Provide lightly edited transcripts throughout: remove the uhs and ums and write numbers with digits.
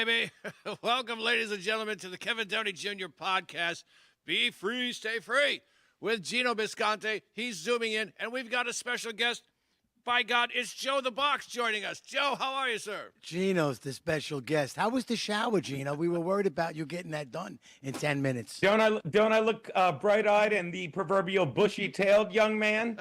baby. Welcome, ladies and gentlemen, to the Kevin Downey Jr. podcast. Be free, stay free. With Gino Bisconte. He's zooming in, and we've got a special guest. By God, it's Joe the Box joining us. Joe, how are you, sir? Gino's the special guest. How was the shower, Gino? We were worried about you getting that done in 10 minutes. Don't I look bright-eyed and the proverbial bushy-tailed young man?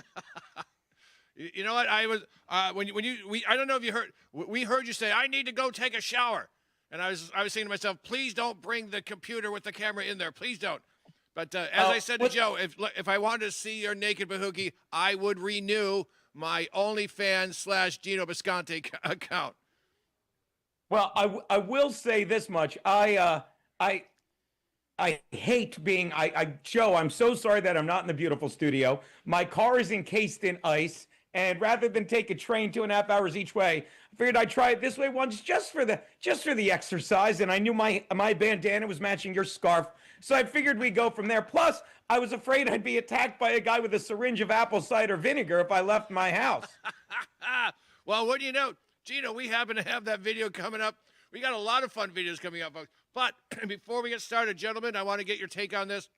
You know what? I was I don't know if you heard. We heard you say, "I need to go take a shower," and I was saying to myself, "Please don't bring the computer with the camera in there. Please don't." But as I said to Joe, if I wanted to see your naked bahookie, I would renew my OnlyFans / Gino Bisconte account. Well, I will say this much. I hate being Joe, I'm so sorry that I'm not in the beautiful studio. My car is encased in ice, and rather than take a train 2.5 hours each way, I figured I'd try it this way once just for the exercise. And I knew my bandana was matching your scarf, so I figured we'd go from there. Plus, I was afraid I'd be attacked by a guy with a syringe of apple cider vinegar if I left my house. Well, what do you know, Gino? We happen to have that video coming up. We got a lot of fun videos coming up, folks. But before we get started, gentlemen, I want to get your take on this.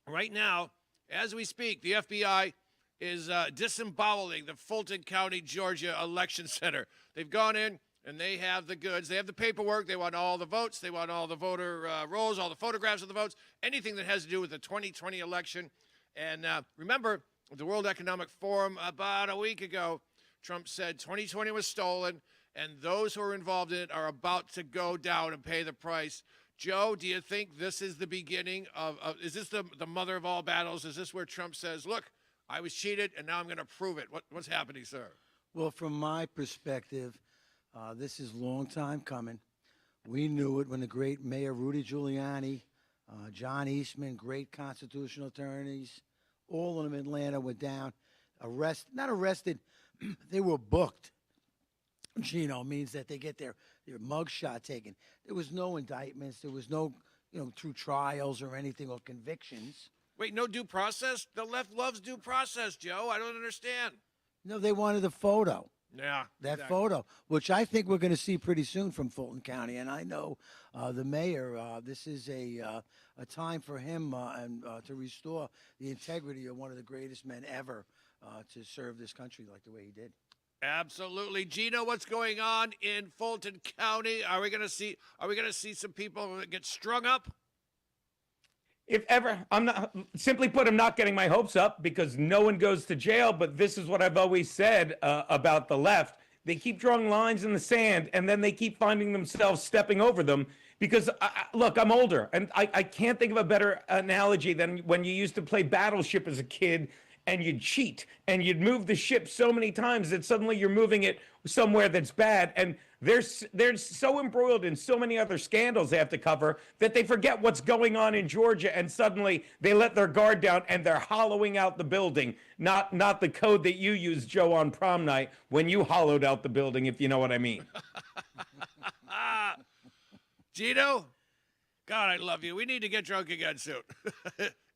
Right now, as we speak, the FBI is disemboweling the Fulton County, Georgia election center. They've gone in and they have the goods. They have the paperwork. They want all the votes. They want all the voter rolls, all the photographs of the votes, anything that has to do with the 2020 election. And remember, the World Economic Forum about a week ago, Trump said 2020 was stolen, and those who are involved in it are about to go down and pay the price. Joe, do you think this is the beginning of is this the mother of all battles? Is this where Trump says, look, I was cheated, and now I'm going to prove it? What's happening, sir? Well, from my perspective, this is a long time coming. We knew it when the great Mayor Rudy Giuliani, John Eastman, great constitutional attorneys, all of them in Atlanta were down, not arrested, they were booked. Gino means that they get their mugshot taken. There was no indictments. There was no, true trials or anything or convictions. Wait, no due process? The left loves due process, Joe. I don't understand. No, they wanted a photo. Yeah. That exactly. photo, which I think we're going to see pretty soon from Fulton County. And I know the mayor, this is a time for him and to restore the integrity of one of the greatest men ever to serve this country like the way he did. Absolutely. Gino, what's going on in Fulton County? Are we going to see some people get strung up? If ever, simply put, I'm not getting my hopes up because no one goes to jail. But this is what I've always said about the left. They keep drawing lines in the sand, and then they keep finding themselves stepping over them. Because, look, I'm older, and I can't think of a better analogy than when you used to play Battleship as a kid, and you'd cheat, and you'd move the ship so many times that suddenly you're moving it somewhere that's bad. And they're so embroiled in so many other scandals they have to cover that they forget what's going on in Georgia, and suddenly they let their guard down and they're hollowing out the building. Not the code that you used, Joe, on prom night when you hollowed out the building, if you know what I mean. Gino, God, I love you. We need to get drunk again soon.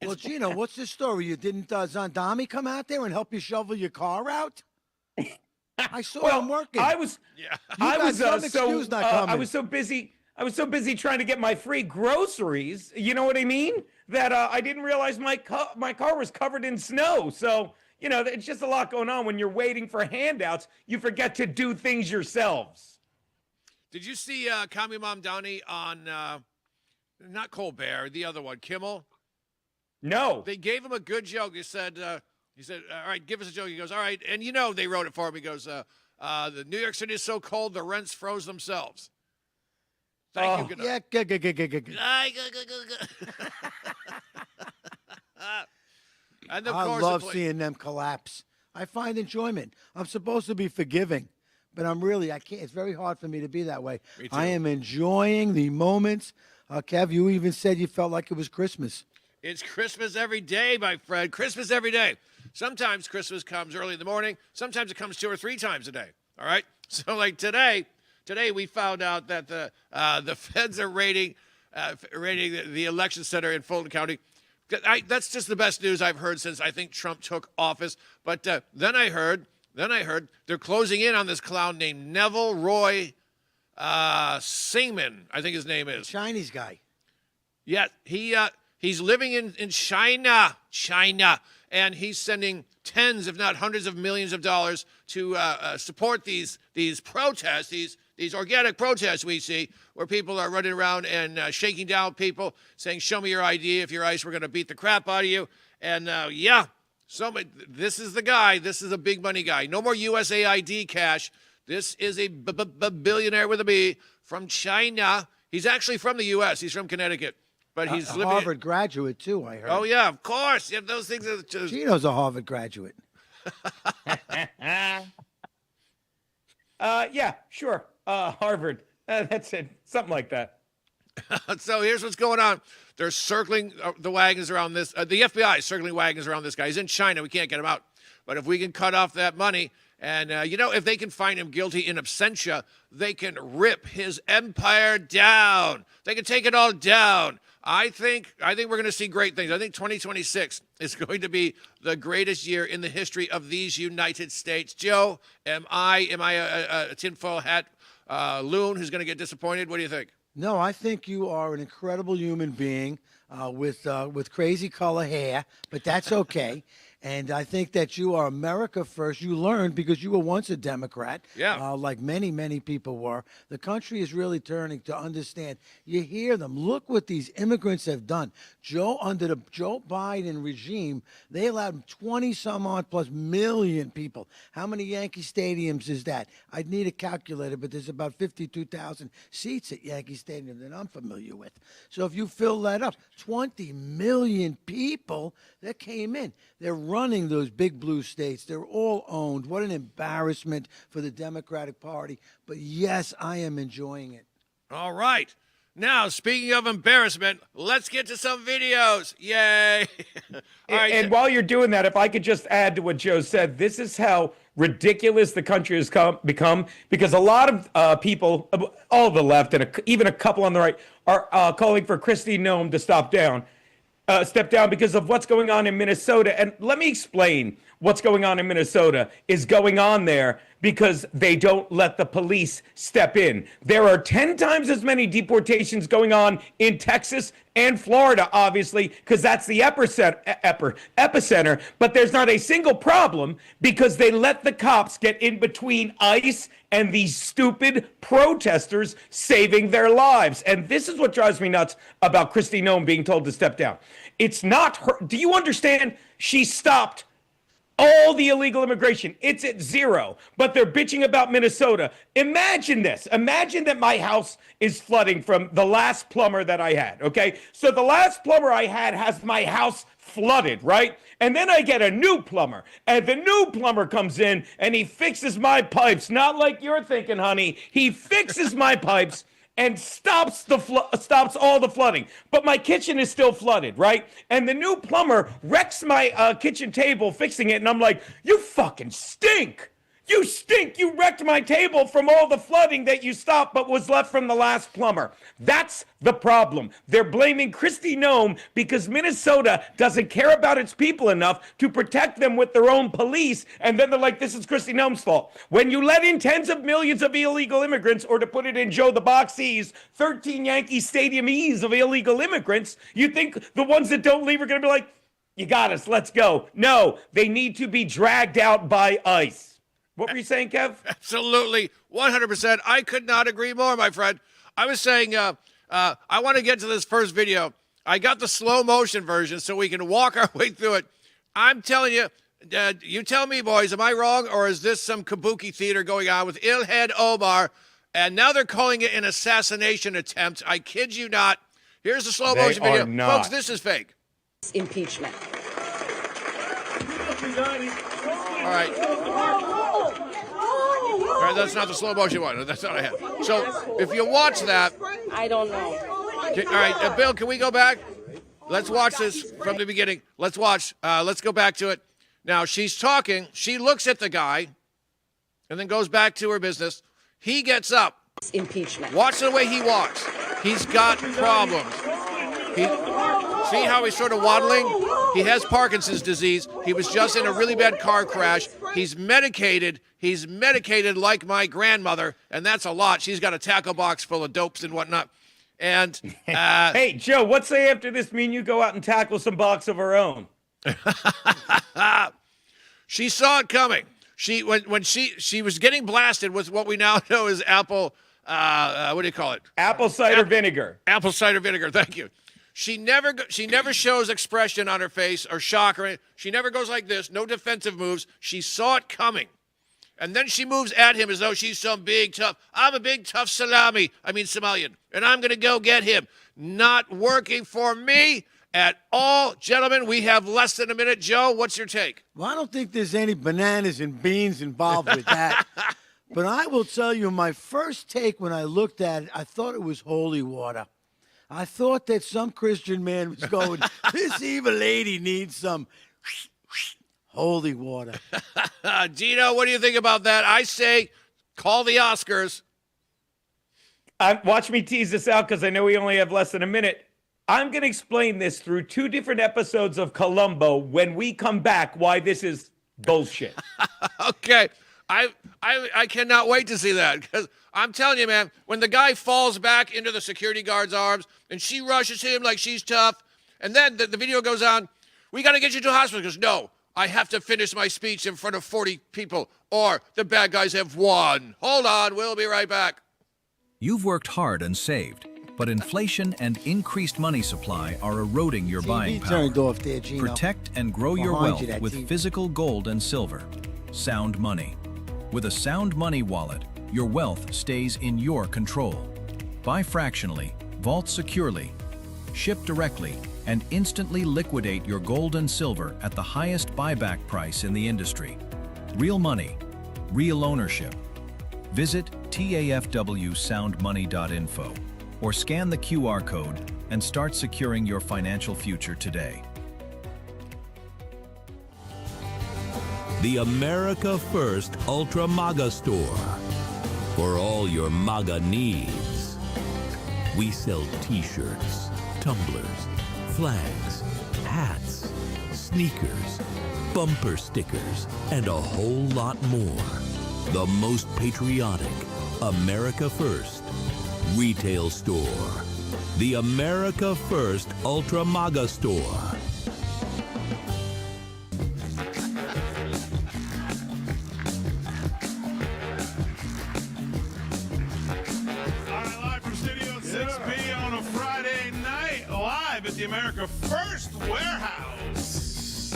Well, Gino, what's the story? You didn't Downey come out there and help you shovel your car out? I saw him working. I was so busy trying to get my free groceries. You know what I mean? That I didn't realize my car was covered in snow. So it's just a lot going on when you're waiting for handouts. You forget to do things yourselves. Did you see Commie Mom Downey on not Colbert, the other one, Kimmel? No. They gave him a good joke. He said, all right, give us a joke. He goes, all right. And they wrote it for him. He goes, the New York City is so cold, the rents froze themselves. Thank you. Good yeah, good. And of I course, love seeing them collapse. I find enjoyment. I'm supposed to be forgiving, but I can't. It's very hard for me to be that way. Me too. I am enjoying the moments. Kev, you even said you felt like it was Christmas. It's Christmas every day, my friend. Christmas every day. Sometimes Christmas comes early in the morning. Sometimes it comes 2 or 3 times a day. All right. So like today we found out that the feds are raiding the election center in Fulton County. That's just the best news I've heard since I think Trump took office. But then I heard they're closing in on this clown named Neville Roy Singman, I think his name is. Chinese guy. Yeah, he's living in China, and he's sending tens, if not hundreds of millions of dollars to support these protests, these organic protests we see, where people are running around and shaking down people, saying, "Show me your ID. If you're ICE, we're going to beat the crap out of you." And this is the guy. This is a big money guy. No more USAID cash. This is a billionaire with a B from China. He's actually from the U.S. He's from Connecticut. But he's a Harvard graduate, too, I heard. Oh, yeah, of course. Yeah, those things are just... Gino's a Harvard graduate. Yeah, sure. Harvard. That's it. Something like that. So here's what's going on. They're circling the wagons around this. The FBI is circling wagons around this guy. He's in China. We can't get him out. But if we can cut off that money, and, if they can find him guilty in absentia, they can rip his empire down. They can take it all down. I think we're going to see great things. I think 2026 is going to be the greatest year in the history of these United States. Joe, am I a tinfoil hat loon who's going to get disappointed? What do you think? No, I think you are an incredible human being with crazy color hair, but that's okay. And I think that you are America first. You learned because you were once a Democrat, like many, many people were. The country is really turning to understand. You hear them. Look what these immigrants have done. Under the Joe Biden regime, they allowed 20-some-odd plus million people. How many Yankee stadiums is that? I'd need a calculator, but there's about 52,000 seats at Yankee Stadium that I'm familiar with. So if you fill that up, 20 million people that came in. They're running those big blue states. They're all owned. What an embarrassment for the Democratic Party. But yes, I am enjoying it. All right. Now, speaking of embarrassment, let's get to some videos. Yay. All right. And while you're doing that, if I could just add to what Joe said, this is how ridiculous the country has become, because a lot of people, all the left and even a couple on the right, are calling for Kristi Noem to step down because of what's going on in Minnesota. And let me explain what's going on in Minnesota is going on there because they don't let the police step in. There are 10 times as many deportations going on in Texas and Florida, obviously, because that's the epicenter. But there's not a single problem because they let the cops get in between ICE and these stupid protesters saving their lives. And this is what drives me nuts about Kristi Noem being told to step down. It's not her. Do you understand? She stopped all the illegal immigration. It's at zero, but they're bitching about Minnesota. Imagine this. Imagine that my house is flooding from the last plumber that I had, okay? So the last plumber I had has my house flooded, right? And then I get a new plumber, and the new plumber comes in, and he fixes my pipes, not like you're thinking, honey. He fixes my pipes and stops all the flooding. But my kitchen is still flooded, right? And the new plumber wrecks my kitchen table fixing it, and I'm like, you fucking stink. You stink. You wrecked my table from all the flooding that you stopped but was left from the last plumber. That's the problem. They're blaming Kristi Noem because Minnesota doesn't care about its people enough to protect them with their own police. And then they're like, this is Kristi Noem's fault. When you let in tens of millions of illegal immigrants, or to put it in Joe the Boxy's 13 Yankee Stadium-ese of illegal immigrants, you think the ones that don't leave are going to be like, you got us, let's go. No, they need to be dragged out by ICE. What were you saying, Kev? Absolutely, 100%. I could not agree more, my friend. I was saying I want to get to this first video. I got the slow motion version so we can walk our way through it. I'm telling you, you tell me, boys, am I wrong, or is this some kabuki theater going on with Ilhan Omar? And now they're calling it an assassination attempt. I kid you not. Here's the slow motion video. Not. Folks, this is fake. Impeachment. All right. All right, that's not the slow motion one. That's not what I had. So if you watch that. I don't know. All right, Bill, can we go back? Let's watch this from the beginning. Let's watch. Let's go back to it. Now, she's talking. She looks at the guy and then goes back to her business. He gets up. Impeachment. Watch the way he walks. He's got problems. See how he's sort of waddling? He has Parkinson's disease. He was just in a really bad car crash. He's medicated. He's medicated like my grandmother, and that's a lot. She's got a tackle box full of dopes and whatnot. And hey, Joe, what say after this me and you go out and tackle some box of our own? she saw it coming. When she was getting blasted with what we now know is apple. What do you call it? Apple cider vinegar. Apple cider vinegar. Thank you. She never shows expression on her face or shock or anything. She never goes like this. No defensive moves. She saw it coming. And then she moves at him as though she's some big, tough, I'm a big, tough Somalian, and I'm going to go get him. Not working for me at all. Gentlemen, we have less than a minute. Joe, what's your take? Well, I don't think there's any bananas and beans involved with that. But I will tell you, my first take when I looked at it, I thought it was holy water. I thought that some Christian man was going, this evil lady needs some holy water. Gino, what do you think about that? I say call the Oscars. Watch me tease this out because I know we only have less than a minute. I'm going to explain this through 2 different episodes of Columbo when we come back why this is bullshit. Okay. I cannot wait to see that because I'm telling you, man, when the guy falls back into the security guard's arms and she rushes him like she's tough, and then the video goes on, we got to get you to the hospital. He goes, no, I have to finish my speech in front of 40 people or the bad guys have won. Hold on, we'll be right back. You've worked hard and saved, but inflation and increased money supply are eroding your buying TV power. turned off there, Gino. Protect and grow your Behind wealth you, that with TV. physical gold and silver. Sound Money. With a Sound Money wallet, your wealth stays in your control. Buy fractionally, vault securely, ship directly, and instantly liquidate your gold and silver at the highest buyback price in the industry. Real money, real ownership. Visit tafwsoundmoney.info or scan the QR code and start securing your financial future today. The America First Ultra MAGA Store. For all your MAGA needs. We sell t-shirts, tumblers, flags, hats, sneakers, bumper stickers, and a whole lot more. The most patriotic America First retail store. The America First Ultra MAGA Store. The America First Warehouse.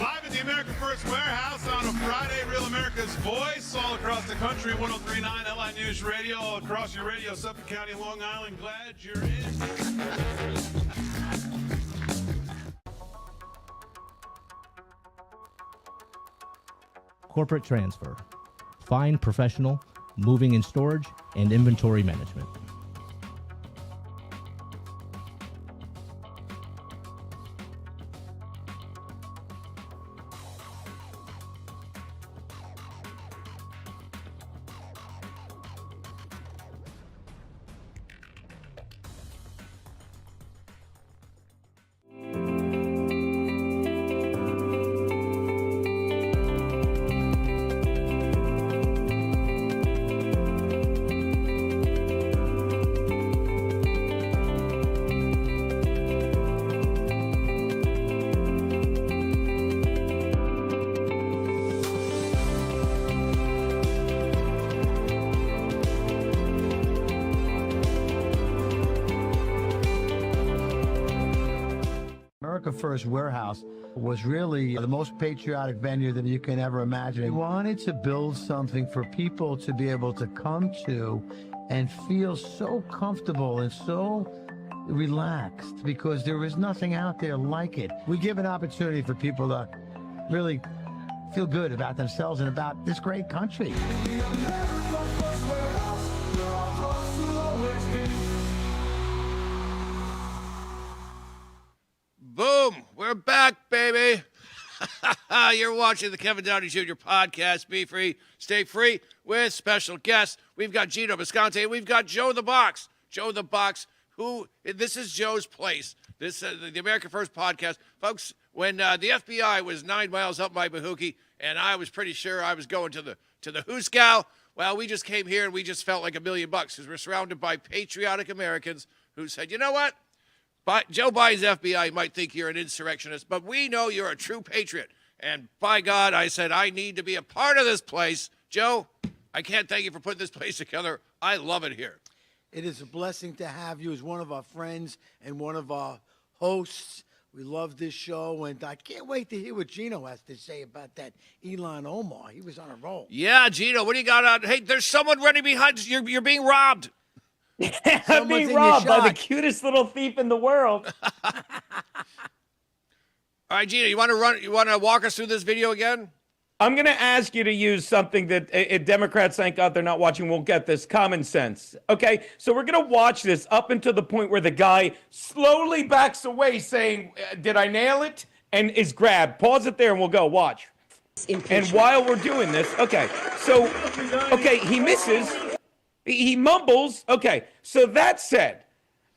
Live at the America First Warehouse on a Friday, Real America's Voice, all across the country, 103.9 LI News Radio, all across your radio, Suffolk County, Long Island. Glad you're in. Corporate transfer. Fine professional, moving and storage, and inventory management. America First Warehouse was really the most patriotic venue that you can ever imagine. We wanted to build something for people to be able to come to and feel so comfortable and so relaxed because there is nothing out there like it. We give an opportunity for people to really feel good about themselves and about this great country. Boom! We're back, baby. You're watching the Kevin Downey Jr. podcast. Be free, stay free with special guests. We've got Gino Visconti. We've got Joe the Box. Joe the Box, This is Joe's place. This the America First podcast, folks. When the FBI was 9 miles up my Bahookie, and I was pretty sure I was going to the Hooskow. Well, we just came here and we just felt like $1 million because we're surrounded by patriotic Americans who said, you know what? But Joe Biden's FBI might think you're an insurrectionist, but we know you're a true patriot. And by God, I said, I need to be a part of this place. Joe, I can't thank you for putting this place together. I love it here. It is a blessing to have you as one of our friends and one of our hosts. We love this show, and I can't wait to hear what Gino has to say about that Elon Omar. He was on a roll. Yeah, Gino, what do you got on? Hey, there's someone running behind you. You're being robbed. I'm Someone's being in your robbed by the shot. cutest little thief in the world. All right, Gino, you want to walk us through this video again? I'm going to ask you to use something that Democrats, thank God they're not watching, won't get this, common sense. Okay, so we're going to watch this up until the point where the guy slowly backs away saying, did I nail it? And is grabbed. Pause it there and we'll go. Watch. And while we're doing this, okay, he misses. He mumbles. Okay, so that said,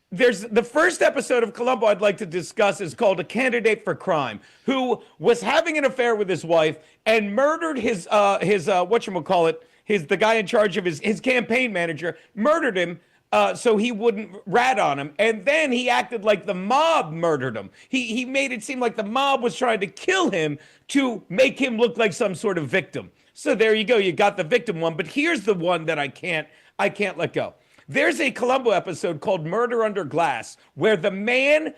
there's the first episode of Columbo I'd like to discuss is called A Candidate for Crime, who was having an affair with his wife and murdered his whatchamacallit, the guy in charge of his campaign manager, murdered him so he wouldn't rat on him. And then he acted like the mob murdered him. He made it seem like the mob was trying to kill him to make him look like some sort of victim. So there you go. You got the victim one. But here's the one that I can't let go. There's a Columbo episode called Murder Under Glass where the man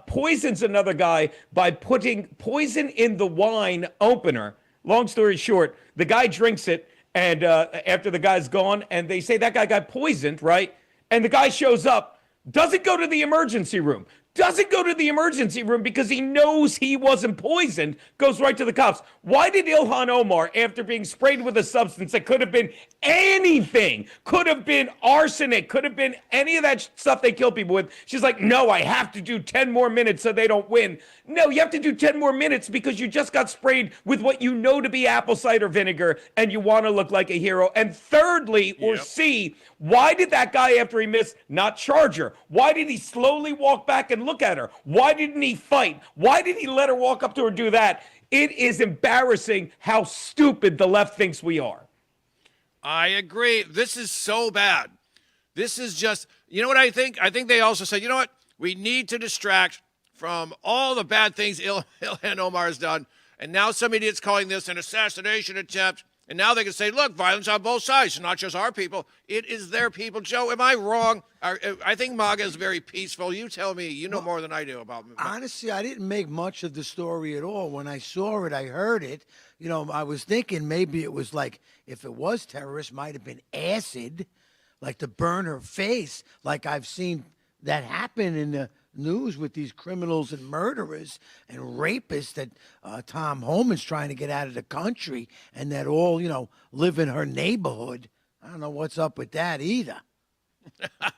poisons another guy by putting poison in the wine opener. Long story short, the guy drinks it, and after the guy's gone, and they say that guy got poisoned, right? And the guy shows up, doesn't go to the emergency room. Doesn't go to the emergency room because he knows he wasn't poisoned, goes right to the cops. Why did Ilhan Omar, after being sprayed with a substance that could have been anything, could have been arsenic, could have been any of that stuff they kill people with, she's like, no, I have to do 10 more minutes so they don't win. No, you have to do 10 more minutes because you just got sprayed with what you know to be apple cider vinegar and you want to look like a hero. And thirdly, or C, why did that guy, after he missed, not charge her? Why did he slowly walk back and look at her? Why didn't he fight? Why did he let her walk up to her and do that? It is embarrassing how stupid the left thinks we are. I agree. This is so bad. This is just, you know what I think? I think they also said, you know what? We need to distract from all the bad things Ilhan Omar has done. And now some idiot's calling this an assassination attempt. And now they can say, look, violence on both sides. It's not just our people. It is their people. Joe, am I wrong? I think MAGA is very peaceful. You tell me. You know more than I do about MAGA. Honestly, I didn't make much of the story at all. When I saw it, I heard it. You know, I was thinking maybe it was like, if it was terrorist, might have been acid, like to burn her face, like I've seen that happen in the news with these criminals and murderers and rapists that Tom Homan's trying to get out of the country and that all, you know, live in her neighborhood. I don't know what's up with that either.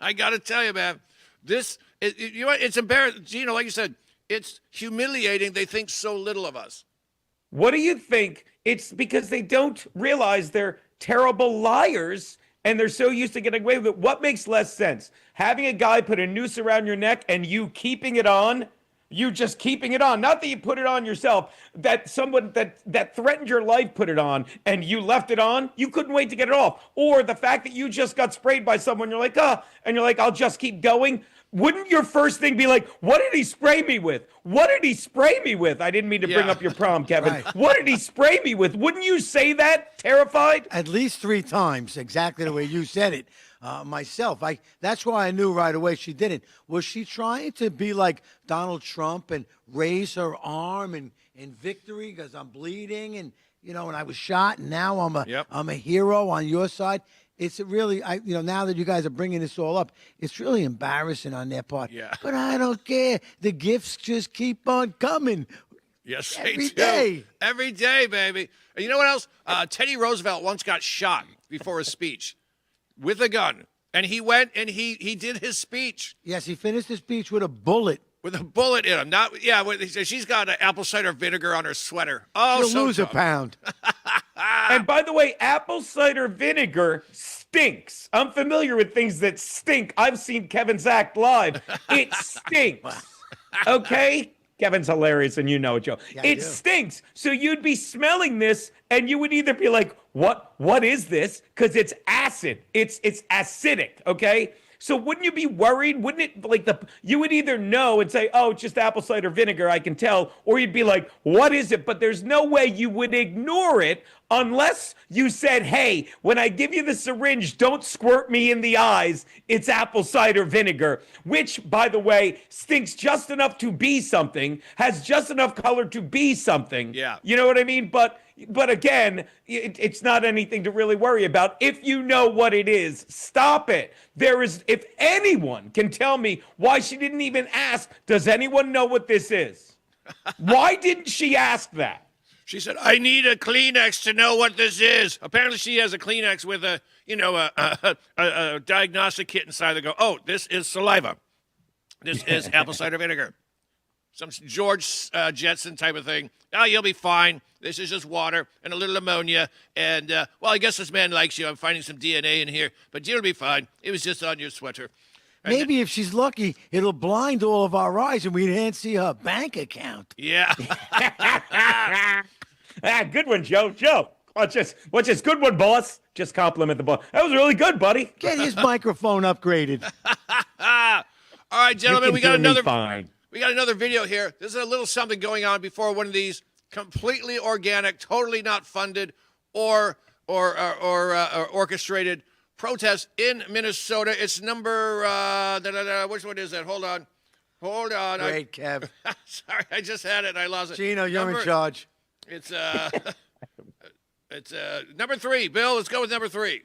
I got to tell you, man, you know what? It's embarrassing. Gino, like you said, it's humiliating. They think so little of us. What do you think? It's because they don't realize they're terrible liars and they're so used to getting away with it. What makes less sense? Having a guy put a noose around your neck and you keeping it on? You just keeping it on. Not that you put it on yourself, that someone that threatened your life put it on and you left it on. You couldn't wait to get it off. Or the fact that you just got sprayed by someone, you're like, and you're like, I'll just keep going. Wouldn't your first thing be like, what did he spray me with? What did he spray me with? I didn't mean to bring up your prom, Kevin. Right. What did he spray me with? Wouldn't you say that, terrified? At least 3 times, exactly the way you said it. Myself, that's why I knew right away she did it. Was she trying to be like Donald Trump and raise her arm in victory because I'm bleeding and, you know, and I was shot and now I'm a hero on your side? It's really, now that you guys are bringing this all up, it's really embarrassing on their part. Yeah. But I don't care. The gifts just keep on coming. Yes, Every they do. day. Every day, baby. And you know what else? Teddy Roosevelt once got shot before a speech with a gun. And he went and he did his speech. Yes, he finished his speech with a bullet. With a bullet in him. She's got apple cider vinegar on her sweater. Oh, She'll so lose tough. a pound. And by the way, apple cider vinegar stinks. I'm familiar with things that stink. I've seen Kevin's act live. It stinks. Okay? Kevin's hilarious, and you know it, Joe. Yeah, I It do. stinks. So you'd be smelling this, and you would either be like, what is this? Because it's acid. It's acidic, okay? So wouldn't you be worried? Wouldn't it, like, you would either know and say, oh, it's just apple cider vinegar, I can tell, or you'd be like, what is it? But there's no way you would ignore it unless you said, hey, when I give you the syringe, don't squirt me in the eyes. It's apple cider vinegar, which, by the way, stinks just enough to be something, has just enough color to be something. Yeah. You know what I mean? But again, it's not anything to really worry about. If you know what it is, stop it. If anyone can tell me why she didn't even ask, does anyone know what this is? Why didn't she ask that? She said, I need a Kleenex to know what this is. Apparently she has a Kleenex with a diagnostic kit inside that go, oh, this is saliva. This is apple cider vinegar. Some George Jetson type of thing. Oh, you'll be fine. This is just water and a little ammonia. And, well, I guess this man likes you. I'm finding some DNA in here. But you'll be fine. It was just on your sweater. And Maybe if she's lucky, it'll blind all of our eyes and we can't see her bank account. yeah. Good one, Joe. Joe, watch this. Good one, boss. Just compliment the boss. That was really good, buddy. Get his microphone upgraded. All right, gentlemen, we got another. Fine. We got another video here. This is a little something going on before one of these completely organic, totally not funded or orchestrated protests in Minnesota. It's number which one is that? Hold on. Great, Kev. Sorry, I just had it and I lost it. Gino, you're in charge. It's it's number 3. Bill, let's go with number 3.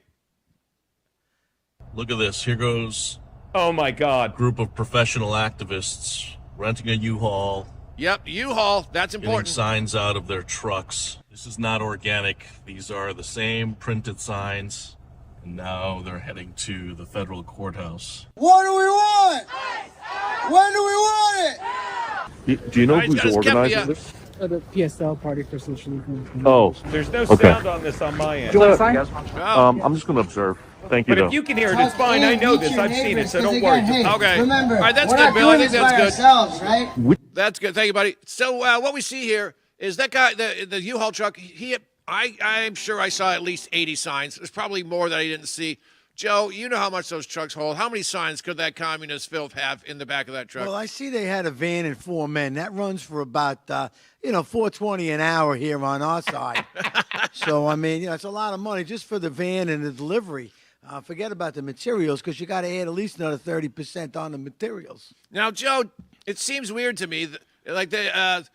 Look at this. Here goes Oh my God. a group of professional activists renting a U-Haul, Yep, U-Haul. That's getting important. signs out of their trucks. This is not organic. These are the same printed signs. And now they're heading to the federal courthouse. What do we want? When do we want it? Do you know All right, who's guys, kept me organizing up. this? The PSL Party for Social Movement. Oh, There's no Okay. sound on this on my end. Oh, I'm just going to observe. Thank you, But though. if you can hear it, it's fine. I know this. I've seen it, so don't worry. Okay. Remember, All right, that's we're good, not Bill. I doing think this that's by good. ourselves, right? That's good. Thank you, buddy. So what we see here is that guy, the U-Haul truck. I'm sure I saw at least 80 signs. There's probably more that I didn't see. Joe, you know how much those trucks hold. How many signs could that communist filth have in the back of that truck? Well, I see they had a van and 4 men. That runs for about, $4.20 an hour here on our side. So, I mean, it's a lot of money just for the van and the delivery. Forget about the materials because you got to add at least another 30% on the materials. Now, Joe, it seems weird to me, like that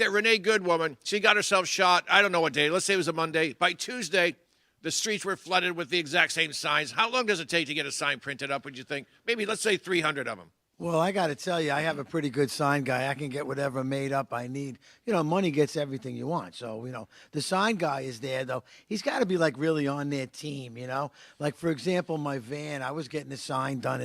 Renee Good woman. She got herself shot. I don't know what day. Let's say it was a Monday. By Tuesday, the streets were flooded with the exact same signs. How long does it take to get a sign printed up? Would you think? Maybe let's say 300 of them. Well, I got to tell you, I have a pretty good sign guy. I can get whatever made up I need. Money gets everything you want. So, the sign guy is there, though. He's got to be, like, really on their team, Like, for example, my van, I was getting a sign done,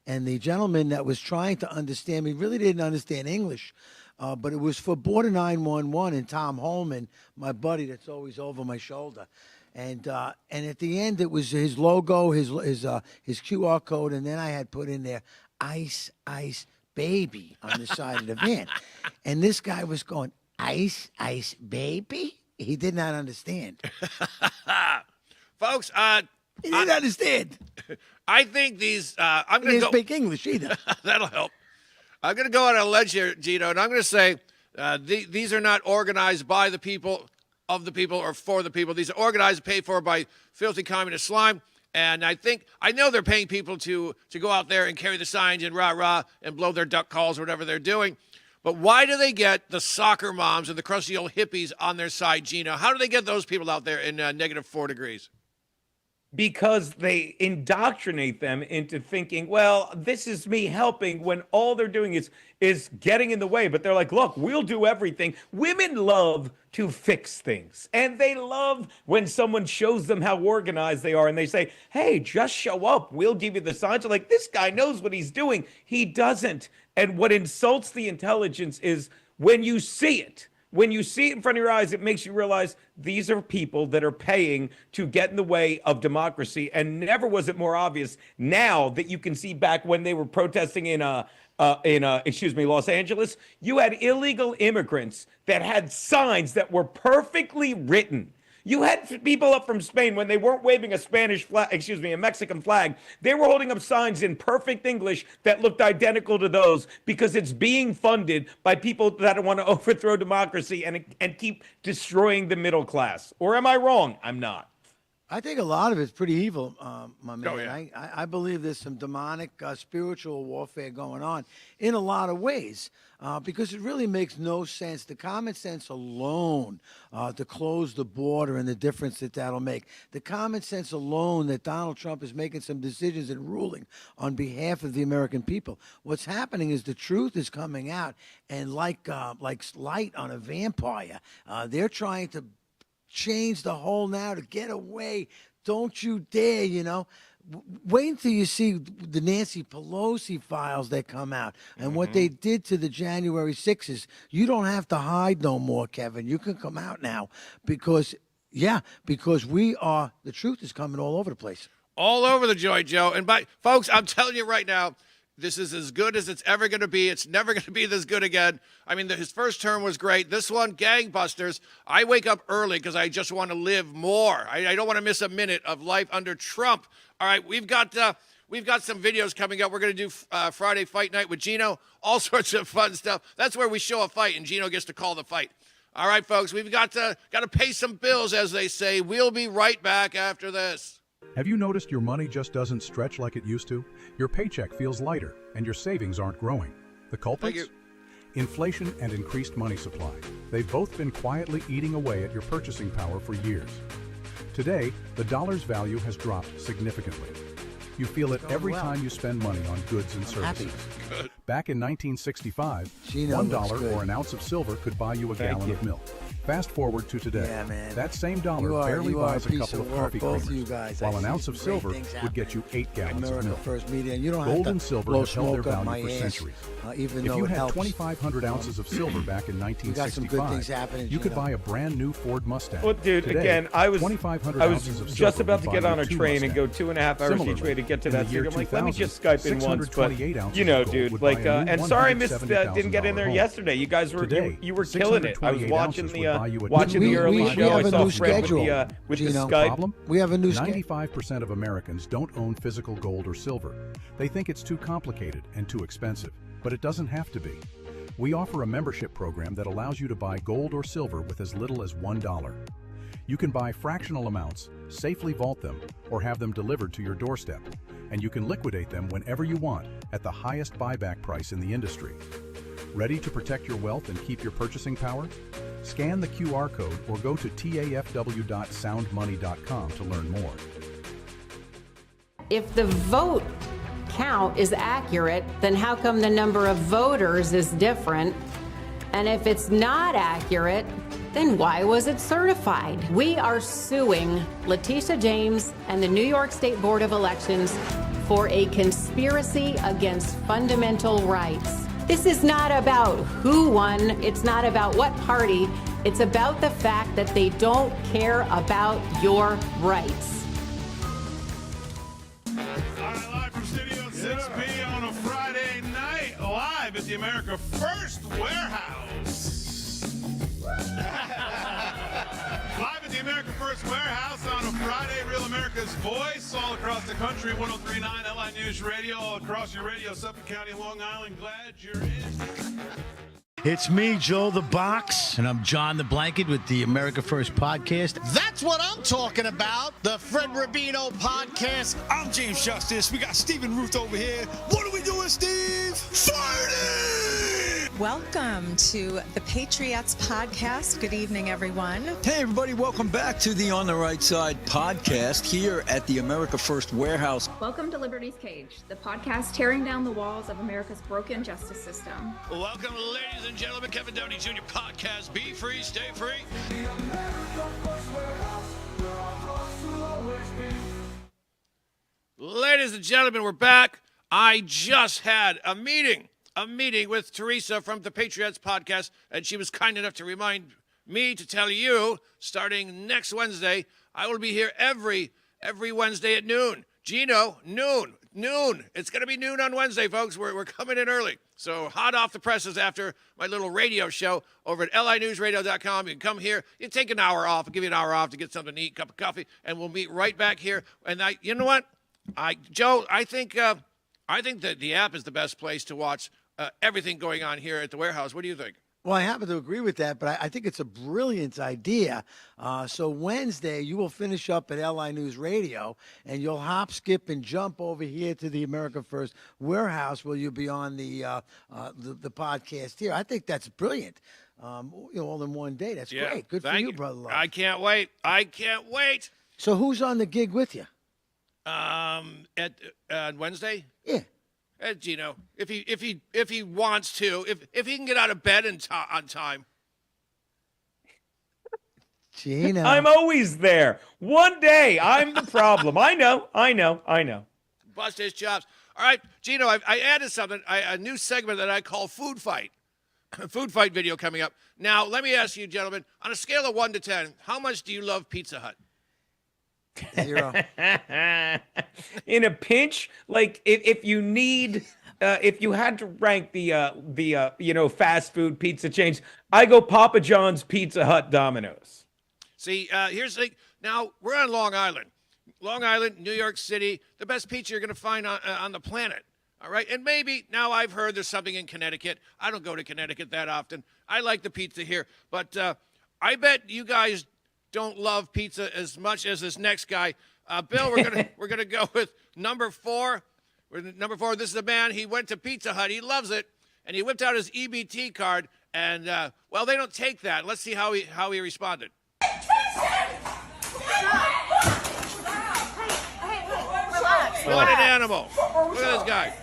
and the gentleman that was trying to understand me really didn't understand English. But it was for Border 911 and Tom Holman, my buddy that's always over my shoulder. And at the end, it was his logo, his QR code, and then I had put in there, Ice, Ice, Baby on the side of the van. And this guy was going, Ice, Ice, Baby? He did not understand. Folks, He didn't understand. I think these, I'm He going to didn't go. speak English either. That'll help. I'm going to go on a ledge here, Gino, and I'm going to say these are not organized by the people, of the people, or for the people. These are organized and paid for by filthy communist slime. And I know they're paying people to go out there and carry the signs and rah-rah and blow their duck calls or whatever they're doing. But why do they get the soccer moms and the crusty old hippies on their side, Gino? How do they get those people out there in -4 degrees? Because they indoctrinate them into thinking, well, this is me helping, when all they're doing is getting in the way. But they're like, look, we'll do everything. Women love to fix things, and they love when someone shows them how organized they are, and they say, hey, just show up, we'll give you the signs. They're like, this guy knows what he's doing. He doesn't. And what insults the intelligence is when you see it. when you see it in front of your eyes, it makes you realize these are people that are paying to get in the way of democracy. And never was it more obvious now that you can see back when they were protesting in Los Angeles. You had illegal immigrants that had signs that were perfectly written. You had people up from Spain when they weren't waving a a Mexican flag. They were holding up signs in perfect English that looked identical to those because it's being funded by people that want to overthrow democracy and keep destroying the middle class. Or am I wrong? I'm not. I think a lot of it's pretty evil, my man. Oh, yeah. I believe there's some demonic spiritual warfare going on in a lot of ways because it really makes no sense. The common sense alone to close the border and the difference that that'll make. The common sense alone that Donald Trump is making some decisions and ruling on behalf of the American people. What's happening is the truth is coming out, and like light on a vampire, they're trying to change the whole now to get away. Don't you dare, Wait until you see the Nancy Pelosi files that come out and what they did to the January 6s. You don't have to hide no more, Kevin. You can come out now because the truth is coming all over the place. All over the joint, Joe. And folks, I'm telling you right now, this is as good as it's ever going to be. It's never going to be this good again. I mean, his first term was great. This one, gangbusters. I wake up early because I just want to live more. I don't want to miss a minute of life under Trump. All right, we've got some videos coming up. We're going to do Friday Fight Night with Gino. All sorts of fun stuff. That's where we show a fight, and Gino gets to call the fight. All right, folks, we've got to pay some bills, as they say. We'll be right back after this. Have you noticed your money just doesn't stretch like it used to? Your paycheck feels lighter, and your savings aren't growing. The culprits? Thank you. Inflation and increased money supply. They've both been quietly eating away at your purchasing power for years. Today, the dollar's value has dropped significantly. You feel it every time you spend money on goods and services. Back in 1965, $1 or an ounce of silver could buy you a gallon of milk. Fast forward to today. Yeah, man. That same dollar barely buys a couple of coffee creamers, while an ounce of silver would get you 8 gallons of milk. First media, and you don't Gold have and to silver blow have held their smoke up value my for ass, centuries. even If though you it had helps. 2,500 ounces of silver back in got some good 1965, things happening, you could Gino. buy a brand new Ford Mustang. Well, dude, Today, again, I was 2,500 ounces of just silver about to would get buy on you a 2 train and go Mustangs. 2.5 hours each Similarly, way to get to in the that year city. I'm like, let me 2000, just Skype in once, but 628 ounces you know, of gold dude, would like, buy a new and sorry I missed didn't get in there $170,000 yesterday. You guys were Today, you were killing it. I was 628 watching ounces would buy you a watching the early we show. have I a saw new Fred schedule, with the Gino. Skype. Problem? We have a new schedule. 95% of Americans don't own physical gold or silver. They think it's too complicated and too expensive, but it doesn't have to be. We offer a membership program that allows you to buy gold or silver with as little as $1. You can buy fractional amounts, safely vault them, or have them delivered to your doorstep. And you can liquidate them whenever you want at the highest buyback price in the industry. Ready to protect your wealth and keep your purchasing power? Scan the QR code or go to tafw.soundmoney.com to learn more. If the vote count is accurate, then how come the number of voters is different? And if it's not accurate, then why was it certified? We are suing Letitia James and the New York State Board of Elections for a conspiracy against fundamental rights. This is not about who won. It's not about what party. It's about the fact that they don't care about your rights. Live from Studio 6B on a Friday night, live at the America First Warehouse. Live at the America First Warehouse on a Friday, Real America's Voice, all across the country, 103.9 LI News Radio, all across your radio, Suffolk County, Long Island. Glad you're in. It's me, Joe the Box. And I'm John the Blanket with the America First Podcast. That's what I'm talking about. The Fred Rubino Podcast. I'm James Justice. We got Stephen Ruth over here. What are we doing, Steve? Fighting! Welcome to the Patriots Podcast. Good evening, everyone. Hey, everybody. Welcome back to the On the Right Side podcast here at the America First Warehouse. Welcome to Liberty's Cage, the podcast tearing down the walls of America's broken justice system. Welcome, ladies and gentlemen. Kevin Downey Jr. Podcast. Be free, stay free. Ladies and gentlemen, we're back. I just had a meeting a meeting with Teresa from the Patriots podcast, and she was kind enough to remind me to tell you, starting next Wednesday, I will be here every Wednesday at noon. Gino, noon. It's going to be noon on Wednesday, folks. We're coming in early. So hot off the presses after my little radio show over at linewsradio.com. You can come here. You take an hour off. I'll give you an hour off to get something to eat, cup of coffee, and we'll meet right back here. And you know what? Joe, I think that the app is the best place to watch everything going on here at the warehouse. What do you think? Well, I happen to agree with that, but I think it's a brilliant idea. So Wednesday, you will finish up at LI News Radio, and you'll hop, skip, and jump over here to the America First warehouse where you'll be on the podcast here. I think that's brilliant. All in one day. That's great. Good for you, brother. I can't wait. So who's on the gig with you? At Wednesday? Yeah. Gino, if he wants to, if he can get out of bed on time. Gino, I'm always there. One day, I'm the problem. I know. Bust his chops. All right, Gino, I added something, a new segment that I call Food Fight. Food Fight video coming up. Now, let me ask you, gentlemen, on a scale of 1 to 10, how much do you love Pizza Hut? 0. In a pinch, like if you need, if you had to rank the fast food pizza chains, I go Papa John's, Pizza Hut, Domino's. See, here's the thing. Now, we're on Long Island. Long Island, New York City, the best pizza you're going to find on the planet. All right? And maybe now I've heard there's something in Connecticut. I don't go to Connecticut that often. I like the pizza here. But I bet you guys don't love pizza as much as this next guy. Bill, we're gonna go with number 4. Number 4, this is a man, he went to Pizza Hut. He loves it. And he whipped out his EBT card. And, well, they don't take that. Let's see how he responded. What an animal. Look at this guy.